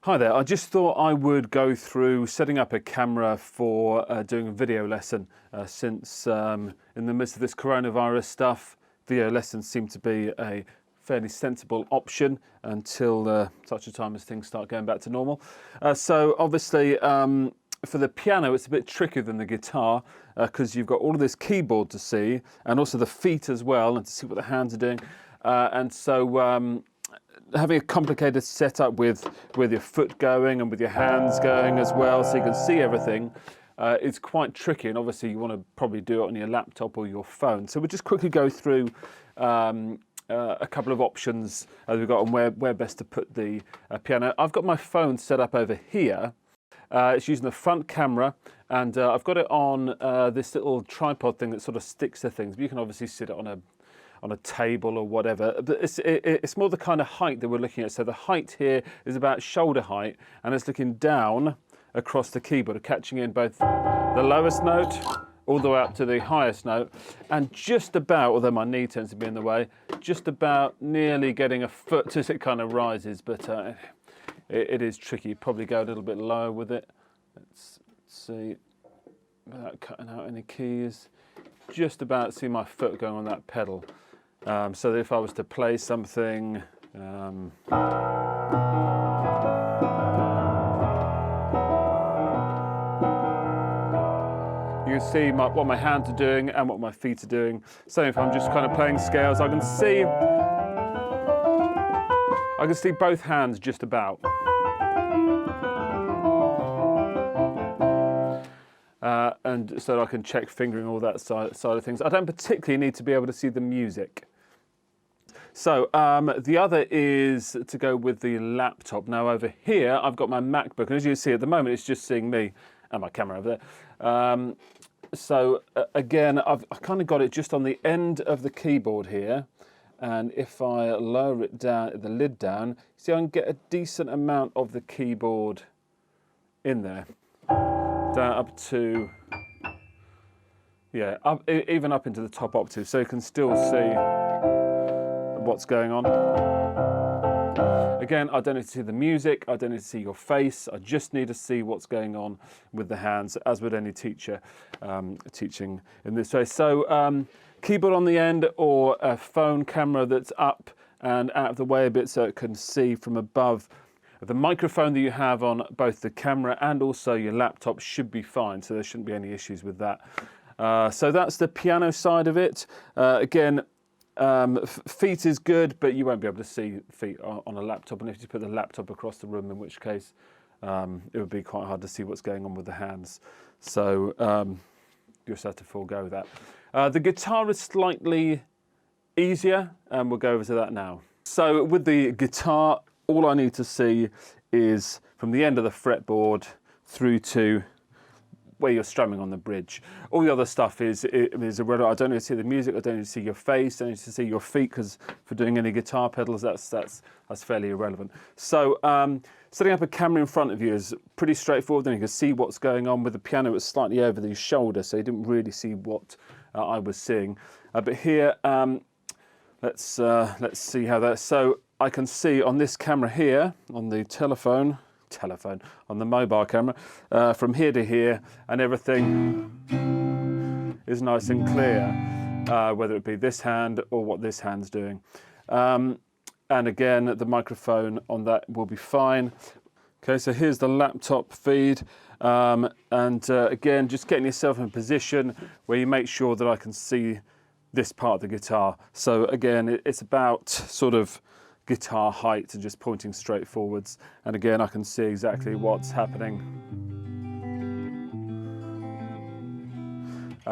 Hi there, I just thought I would go through setting up a camera for doing a video lesson since in the midst of this coronavirus stuff, video lessons seem to be a fairly sensible option until such a time as things start going back to normal. So obviously for the piano it's a bit trickier than the guitar because you've got all of this keyboard to see and also the feet as well and to see what the hands are doing. Having a complicated setup with your foot going and with your hands going as well, so you can see everything, is quite tricky. And obviously, you want to probably do it on your laptop or your phone. So we'll just quickly go through a couple of options we've got on where best to put the piano. I've got my phone set up over here. It's using the front camera, and I've got it on this little tripod thing that sort of sticks to things. But you can obviously sit it on a table or whatever, but it's more the kind of height that we're looking at. So the height here is about shoulder height, and it's looking down across the keyboard, catching in both the lowest note all the way up to the highest note, and just about, although my knee tends to be in the way, just about nearly getting a foot as it kind of rises, but it is tricky. Probably go a little bit lower with it. Let's see, without cutting out any keys. Just about see my foot going on that pedal. So that if I was to play something, you can see what my hands are doing and what my feet are doing. So if I'm just kind of playing scales, I can see both hands just about. And so I can check fingering, all that side of things. I don't particularly need to be able to see the music. So the other is to go with the laptop. Now over here, I've got my MacBook, and as you can see at the moment, it's just seeing me and my camera over there. Again, I've kind of got it just on the end of the keyboard here. And if I lower it down, the lid down, see I can get a decent amount of the keyboard in there. Down up to, yeah, even up into the top octave, so you can still see what's going on. Again, I don't need to see the music, I don't need to see your face, I just need to see what's going on with the hands, as would any teacher teaching in this way. So keyboard on the end, or a phone camera that's up and out of the way a bit so it can see from above. The microphone that you have on both the camera and also your laptop should be fine, so there shouldn't be any issues with that. So that's the piano side of it. Again, feet is good, but you won't be able to see feet on a laptop, and if you put the laptop across the room, in which case it would be quite hard to see what's going on with the hands. So you just have to forego that. The guitar is slightly easier, and we'll go over to that now. So with the guitar, all I need to see is from the end of the fretboard through to where you're strumming on the bridge. All the other stuff is irrelevant. I don't need to see the music, I don't need to see your face, I don't need to see your feet, because for doing any guitar pedals, that's fairly irrelevant. So setting up a camera in front of you is pretty straightforward. Then you can see what's going on. With the piano, it's slightly over the shoulder, so you didn't really see what I was seeing. But here, let's see how that. So I can see on this camera here, on the on the mobile camera, from here to here, and everything is nice and clear, whether it be this hand or what this hand's doing. And again, the microphone on that will be fine. Okay, so here's the laptop feed, again, just getting yourself in a position where you make sure that I can see this part of the guitar. So again, it's about sort of guitar height and just pointing straight forwards. And again, I can see exactly what's happening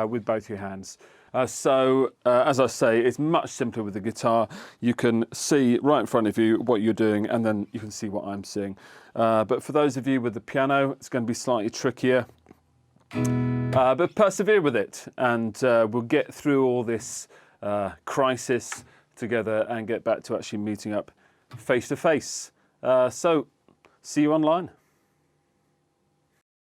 with both your hands. As I say, it's much simpler with the guitar. You can see right in front of you what you're doing, and then you can see what I'm seeing. But for those of you with the piano, it's going to be slightly trickier. But persevere with it, and we'll get through all this crisis together and get back to actually meeting up face to face. So see you online.